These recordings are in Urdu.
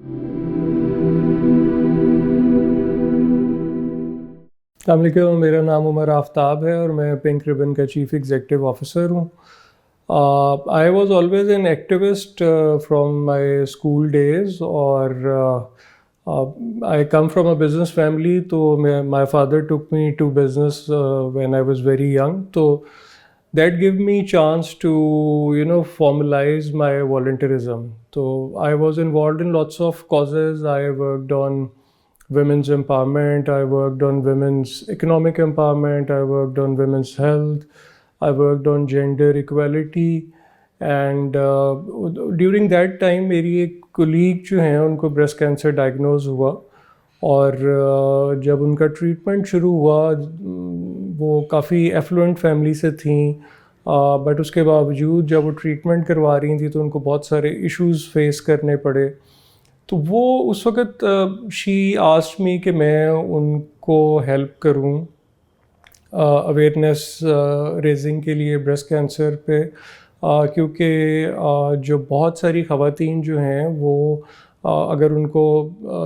السلام علیکم، میرا نام عمر آفتاب ہے اور میں پنک ریبن کا چیف ایگزیکٹو آفیسر ہوں۔ I was always an activist from my school days, اور I come from a business family, تو my father took me to business when I was very young, تو that gave me chance to formalize my volunteerism. So I was involved in lots of causes. I worked on women's empowerment, I worked on women's economic empowerment, I worked on women's health, I worked on gender equality, and during that time میری ایک کولیگ جو ہیں ان کو بریسٹ کینسر ڈائگنوز ہوا، اور جب ان کا ٹریٹمنٹ شروع ہوا، وہ کافی ایفلوئنٹ فیملی سے تھیں، بٹ اس کے باوجود جب وہ ٹریٹمنٹ کروا رہی تھیں تو ان کو بہت سارے ایشوز فیس کرنے پڑے۔ تو وہ اس وقت شی آسکڈ می کہ میں ان کو ہیلپ کروں اویئرنیس ریزنگ کے لیے بریسٹ کینسر پہ، کیونکہ جو بہت ساری خواتین جو ہیں وہ اگر ان کو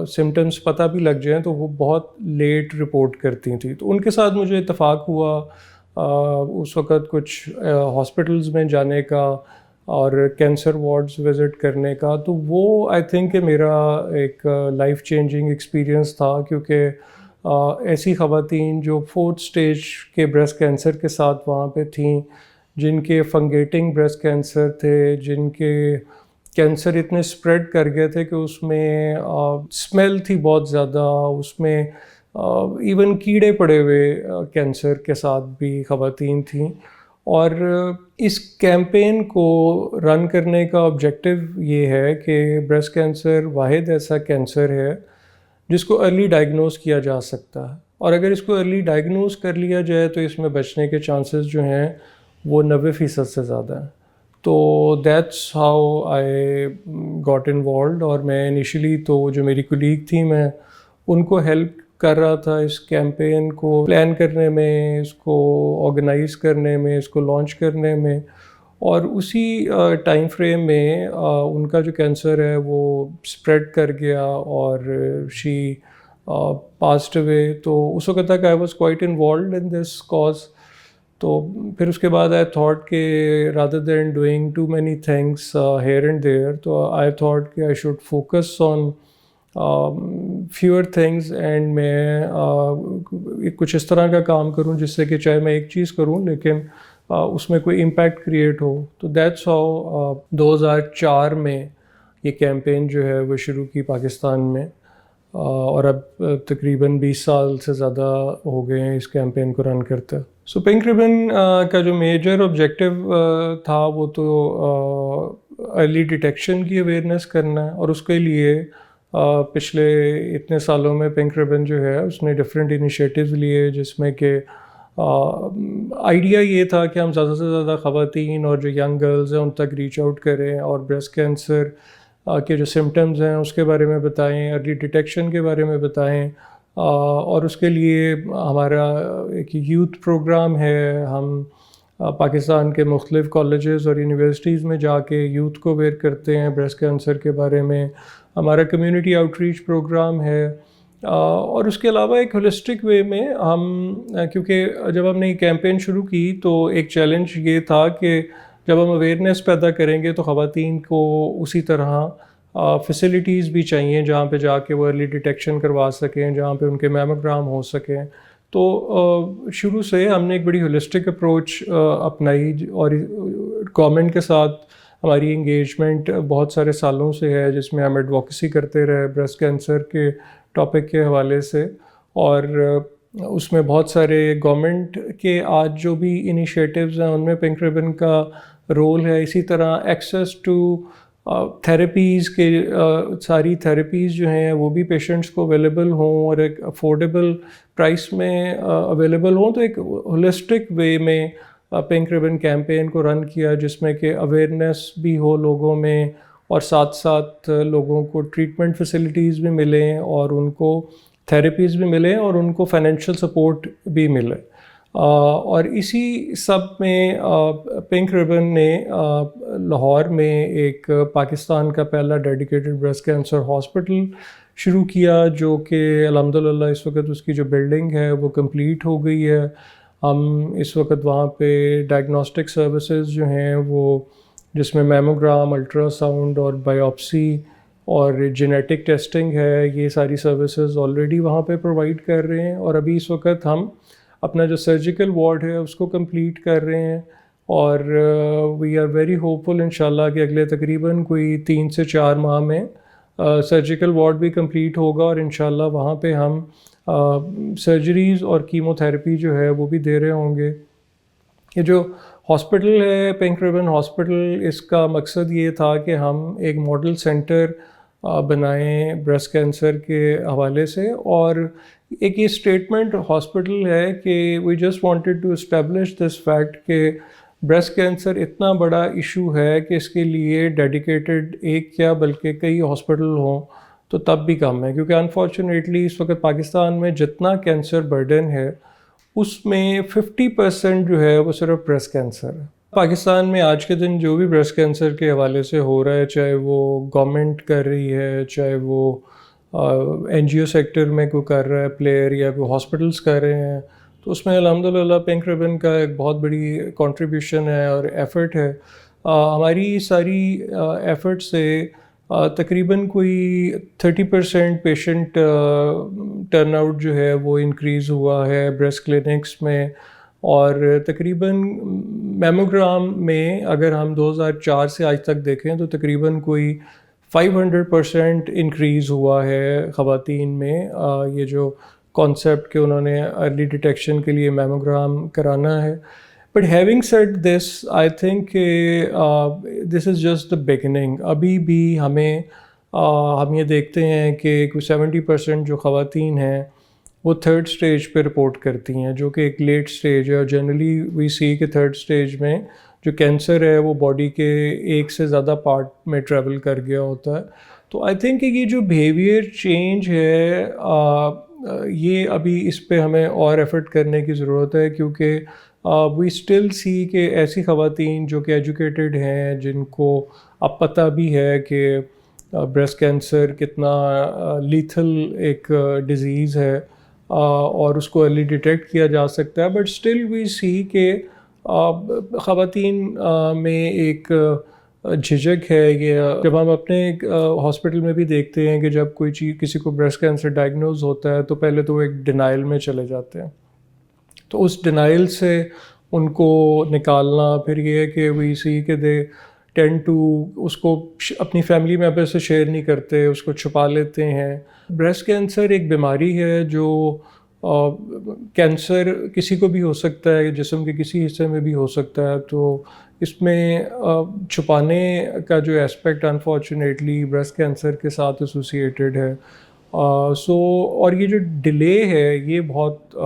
سمٹمز پتہ بھی لگ جائیں تو وہ بہت لیٹ رپورٹ کرتی تھیں۔ تو ان کے ساتھ مجھے اتفاق ہوا اس وقت کچھ ہاسپٹلز میں جانے کا اور کینسر وارڈز وزٹ کرنے کا، تو وہ آئی تھنک کہ میرا ایک لائف چینجنگ ایکسپیرئنس تھا، کیونکہ ایسی خواتین جو 4th اسٹیج کے بریسٹ کینسر کے ساتھ وہاں پہ تھیں، جن کے فنگیٹنگ بریسٹ کینسر تھے، جن کے کینسر اتنے اسپریڈ کر گئے تھے کہ اس میں اسمیل تھی بہت زیادہ، اس میں ایون کیڑے پڑے ہوئے کینسر کے ساتھ بھی خواتین تھیں۔ اور اس کیمپین کو رن کرنے کا آبجیکٹو یہ ہے کہ بریسٹ کینسر واحد ایسا کینسر ہے جس کو ارلی ڈائگنوز کیا جا سکتا ہے، اور اگر اس کو ارلی ڈائگنوز کر لیا جائے تو اس میں بچنے کے چانسز جو ہیں وہ 90% سے زیادہ ہیں۔ تو that's how I got involved, اور میں انیشلی تو جو میری کولیگ تھی میں ان کو ہیلپ کر رہا تھا اس کیمپین کو پلان کرنے میں، اس کو آرگنائز کرنے میں، اس کو لانچ کرنے میں، اور اسی ٹائم فریم میں ان کا جو کینسر ہے وہ اسپریڈ کر گیا اور شی پاسڈ اوے۔ تو اس وقت تک I was quite involved in this cause. تو پھر اس کے بعد آئی تھاٹ کہ rather than doing too many things here and there, تو آئی تھاٹ کہ I should focus on fewer things, and میں کچھ اس طرح کا کام کروں جس سے کہ چاہے میں ایک چیز کروں لیکن اس میں کوئی امپیکٹ کریٹ ہو۔ تو دیٹس ہاؤ 2004 میں یہ کیمپین جو ہے وہ شروع کی پاکستان میں، اور اب تقریباً 20 سال سے زیادہ ہو گئے ہیں اس کیمپین کو رن کرتے۔ سو پنک ریبن کا جو میجر آبجیکٹو تھا وہ تو ارلی ڈیٹیکشن کی اویئرنیس کرنا ہے، اور اس کے لیے پچھلے اتنے سالوں میں پنک ریبن جو ہے اس نے ڈفرینٹ انیشیٹیوز لیے، جس میں کہ آئیڈیا یہ تھا کہ ہم زیادہ سے زیادہ خواتین اور جو ینگ گرلز ہیں ان تک ریچ آؤٹ کریں، اور بریسٹ کینسر کے جو سمٹمز ہیں اس کے بارے میں بتائیں، ارلی ڈیٹیکشن کے بارے میں بتائیں، اور اس کے لیے ہمارا ایک یوتھ پروگرام ہے۔ ہم پاکستان کے مختلف کالجز اور یونیورسٹیز میں جا کے یوتھ کو اویئر کرتے ہیں بریسٹ کینسر کے بارے میں۔ ہمارا کمیونٹی آؤٹ ریچ پروگرام ہے، اور اس کے علاوہ ایک ہولسٹک وے میں ہم، کیونکہ جب ہم نے یہ کیمپین شروع کی تو ایک چیلنج یہ تھا کہ جب ہم اویئرنیس پیدا کریں گے تو خواتین کو اسی طرح فیسلٹیز بھی چاہیے جہاں پہ جا کے وہ ارلی ڈیٹیکشن کروا سکیں، جہاں پہ ان کے میموگرام ہو سکیں۔ تو شروع سے ہم نے ایک بڑی ہولسٹک اپروچ اپنائی، اور گورنمنٹ کے ساتھ ہماری انگیجمنٹ بہت سارے سالوں سے ہے، جس میں ہم ایڈووکیسی کرتے رہے بریسٹ کینسر کے ٹاپک کے حوالے سے، اور اس میں بہت سارے گورنمنٹ کے آج جو بھی انیشیٹیوز ہیں ان میں پنک ریبن کا رول ہے۔ اسی طرح ایکسیس ٹو تھیراپیز کے، ساری تھیراپیز جو ہیں وہ بھی پیشنٹس کو اویلیبل ہوں اور ایک افورڈیبل پرائس میں اویلیبل ہوں۔ تو ایک ہولسٹک وے میں پنک ریبن کیمپین کو رن کیا، جس میں کہ اویئرنیس بھی ہو لوگوں میں، اور ساتھ ساتھ لوگوں کو ٹریٹمنٹ فیسلٹیز بھی ملیں، اور ان کو تھیراپیز بھی ملیں، اور ان کو فائنینشیل سپورٹ بھی ملے۔ اور اسی سب میں پنک ربن نے لاہور میں ایک پاکستان کا پہلا ڈیڈیکیٹڈ بریسٹ کینسر ہاسپٹل شروع کیا، جو کہ الحمدللہ اس وقت اس کی جو بلڈنگ ہے وہ کمپلیٹ ہو گئی ہے۔ ہم اس وقت وہاں پہ ڈائگنوسٹک سروسز جو ہیں وہ، جس میں میموگرام، الٹرا ساؤنڈ اور بایوپسی اور جینیٹک ٹیسٹنگ ہے، یہ ساری سروسز آلریڈی وہاں پہ پرووائڈ کر رہے ہیں۔ اور ابھی اس وقت ہم اپنا جو سرجیکل وارڈ ہے اس کو کمپلیٹ کر رہے ہیں، اور وی آر ویری ہوپفل انشاءاللہ کہ اگلے تقریباً کوئی 3 سے 4 ماہ میں سرجیکل وارڈ بھی کمپلیٹ ہوگا، اور انشاءاللہ وہاں پہ ہم سرجریز اور کیمو تھراپی جو ہے وہ بھی دے رہے ہوں گے۔ یہ جو ہاسپٹل ہے پنک ربن ہاسپٹل، اس کا مقصد یہ تھا کہ ہم ایک ماڈل سینٹر بنائیں بریسٹ کینسر کے حوالے سے، اور ایک یہ اسٹیٹمنٹ ہاسپٹل ہے کہ we just wanted to establish this fact کہ بریسٹ کینسر اتنا بڑا ایشو ہے کہ اس کے لیے ڈیڈیکیٹڈ ایک کیا بلکہ کئی ہاسپٹل ہوں تو تب بھی کم ہے، کیونکہ انفارچونیٹلی اس وقت پاکستان میں جتنا کینسر برڈن ہے اس میں 50% جو ہے وہ صرف بریسٹ کینسر ہے۔ پاکستان میں آج کے دن جو بھی بریسٹ کینسر کے حوالے سے ہو رہا ہے، چاہے وہ گورنمنٹ کر رہی ہے، چاہے وہ این جی او سیکٹر میں کوئی کر رہا ہے پلیئر، یا کوئی ہاسپٹلس کر رہے ہیں، تو اس میں الحمدللہ پنک ربن کا ایک بہت بڑی کنٹریبیوشن ہے اور ایفرٹ ہے۔ ہماری ساری ایفرٹ سے تقریباً کوئی 30% پیشنٹ ٹرن آؤٹ جو ہے وہ انکریز ہوا ہے بریسٹ کلینکس میں، اور تقریباً میموگرام میں اگر ہم 2004 سے آج تک دیکھیں تو تقریباً کوئی 500% انکریز ہوا ہے خواتین میں، یہ جو کانسیپٹ کہ انہوں نے ارلی ڈیٹیکشن کے لیے میموگرام کرانا ہے۔ But having said this, I think this is just the beginning. ابھی بھی ہم یہ دیکھتے ہیں کہ کوئی 70% جو خواتین ہیں وہ 3rd اسٹیج پہ رپورٹ کرتی ہیں، جو کہ ایک لیٹ اسٹیج ہے، اور جنرلی وی سی کہ 3rd اسٹیج میں جو کینسر ہے وہ باڈی کے ایک سے زیادہ پارٹ میں ٹریول کر گیا ہوتا ہے۔ تو آئی تھنک کہ یہ جو بیہیویئر چینج ہے، یہ ابھی اس پہ ہمیں اور ایفرٹ کرنے کی ضرورت ہے، کیونکہ وی اسٹل سی کہ ایسی خواتین جو کہ ایجوکیٹڈ ہیں، جن کو اب پتہ بھی ہے کہ بریسٹ کینسر کتنا لیتھل ایک ڈیزیز ہے اور اس کو ارلی ڈیٹیکٹ کیا جا سکتا ہے، بٹ اسٹل وی سی کہ خواتین میں ایک جھجک ہے۔ یہ جب ہم اپنے ہاسپٹل میں بھی دیکھتے ہیں کہ جب کوئی چیز کسی کو بریسٹ کینسر ڈائگنوز ہوتا ہے تو پہلے تو وہ ایک ڈینائل میں چلے جاتے ہیں، تو اس ڈینائل سے ان کو نکالنا، پھر یہ ہے کہ وی سی کہ دے ٹینڈ ٹو اس کو اپنی فیملی ممبر سے شیئر نہیں کرتے، اس کو چھپا لیتے ہیں۔ بریسٹ کینسر ایک بیماری ہے جو کینسر کسی کو بھی ہو سکتا ہے، جسم کے کسی حصے میں بھی ہو سکتا ہے، تو اس میں چھپانے کا جو ایسپیکٹ انفارچونیٹلی بریسٹ کینسر کے ساتھ ایسوسیٹیڈ ہے۔ اور یہ جو ڈیلے ہے یہ بہت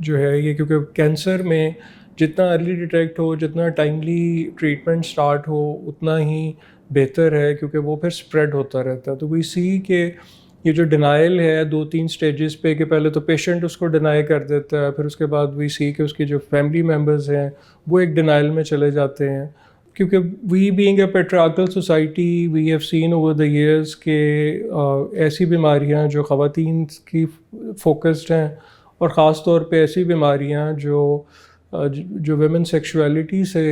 جو ہے یہ، کیونکہ کینسر میں جتنا ارلی ڈیٹیکٹ ہو، جتنا ٹائملی ٹریٹمنٹ سٹارٹ ہو، اتنا ہی بہتر ہے، کیونکہ وہ پھر اسپریڈ ہوتا رہتا ہے۔ تو وی سی کہ یہ جو ڈینائل ہے 2-3 اسٹیجز پہ، کہ پہلے تو پیشنٹ اس کو ڈینائی کر دیتا ہے، پھر اس کے بعد وی سی کہ اس کی جو فیملی ممبرز ہیں وہ ایک ڈینائل میں چلے جاتے ہیں، کیونکہ we being a patriarchal society we have seen over the years کہ ایسی بیماریاں جو خواتین کی فوکسڈ ہیں، اور خاص طور پہ ایسی بیماریاں جو ویمن سیکشولیٹی سے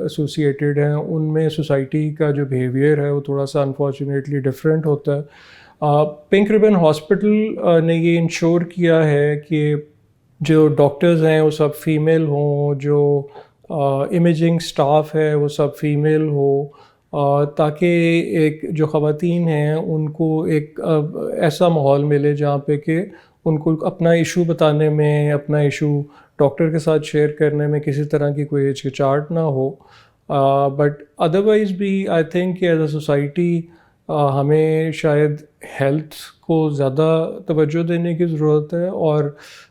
ایسوسیٹیڈ ہیں، ان میں سوسائٹی کا جو بیہیویئر ہے وہ تھوڑا سا انفارچونیٹلی ڈفرینٹ ہوتا ہے۔ پنک ربن ہاسپٹل نے یہ انشور کیا ہے کہ جو ڈاکٹرز ہیں وہ سب فیمیل ہوں، جو امیجنگ سٹاف ہے وہ سب فیمیل ہو، تاکہ ایک جو خواتین ہیں ان کو ایک ایسا ماحول ملے جہاں پہ کہ ان کو اپنا ایشو بتانے میں، اپنا ایشو ڈاکٹر کے ساتھ شیئر کرنے میں کسی طرح کی کوئی ہچکچاہٹ نہ ہو۔ بٹ ادروائز بھی آئی تھنک کہ ایز اے سوسائٹی ہمیں شاید ہیلتھ کو زیادہ توجہ دینے کی ضرورت ہے، اور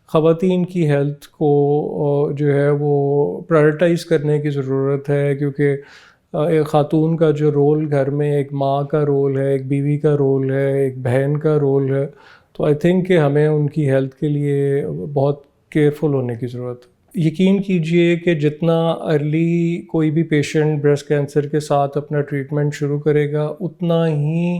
خواتین کی ہیلتھ کو جو ہے وہ پرائرٹائز کرنے کی ضرورت ہے، کیونکہ ایک خاتون کا جو رول گھر میں ایک ماں کا رول ہے، ایک بیوی کا رول ہے، ایک بہن کا رول ہے، تو آئی تھنک کہ ہمیں ان کی ہیلتھ کے لیے بہت کیئرفل ہونے کی ضرورت ہے۔ یقین کیجئے کہ جتنا ارلی کوئی بھی پیشنٹ بریسٹ کینسر کے ساتھ اپنا ٹریٹمنٹ شروع کرے گا، اتنا ہی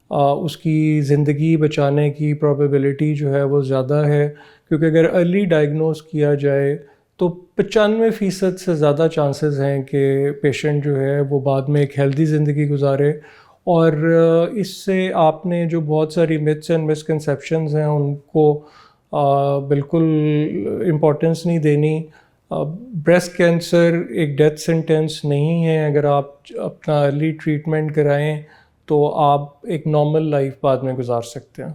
اس کی زندگی بچانے کی پروبیبلٹی جو ہے وہ زیادہ ہے، کیونکہ اگر ارلی ڈائگنوز کیا جائے تو 95% سے زیادہ چانسز ہیں کہ پیشنٹ جو ہے وہ بعد میں ایک ہیلدی زندگی گزارے۔ اور اس سے آپ نے جو بہت ساری متس اینڈ مسکنسیپشنز ہیں ان کو بالکل امپورٹنس نہیں دینی۔ بریسٹ کینسر ایک ڈیتھ سینٹینس نہیں ہے، اگر آپ اپنا ارلی ٹریٹمنٹ کرائیں تو آپ ایک نارمل لائف بعد میں گزار سکتے ہیں۔